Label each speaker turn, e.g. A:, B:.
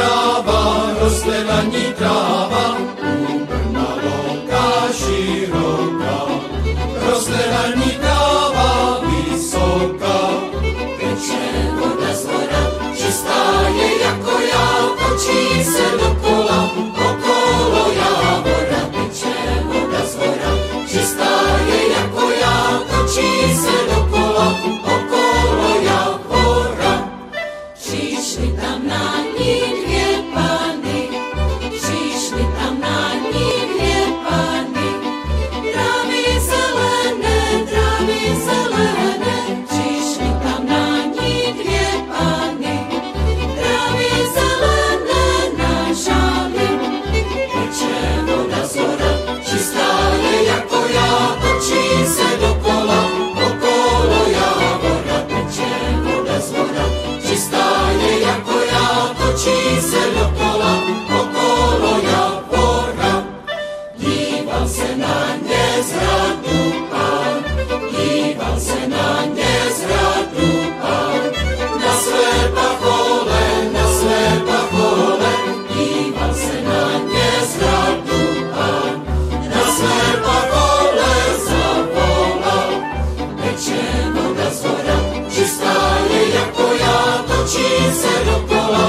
A: tráva, roste na ní tráva, úplná louka široká. Roste na ní tráva vysoká, teče voda z hora, čistá je jako já, točí se dokola, okolo Jávora. Teče voda z hora, čistá je jako já, točí se dokola, okolo Jávora. Přišli tam na ní dvě panny, přišli tam na ní dvě panny. Trávy zelené, přišli tam na ní dvě panny. Trávy zelené na žály, teče voda z hora, čistá je jako já, točí se dokola, okolo Jávora. Teče voda z hora, čistá je jako já, točí se dokola, okolo Jávora. Díval se na ně z hradu pán, díval se na ně z hradu pán, na své pachole, díval se na ně z hradu pán, na své pachole zavolal. Teče voda z hora, čistá je jako já, točí se dokola,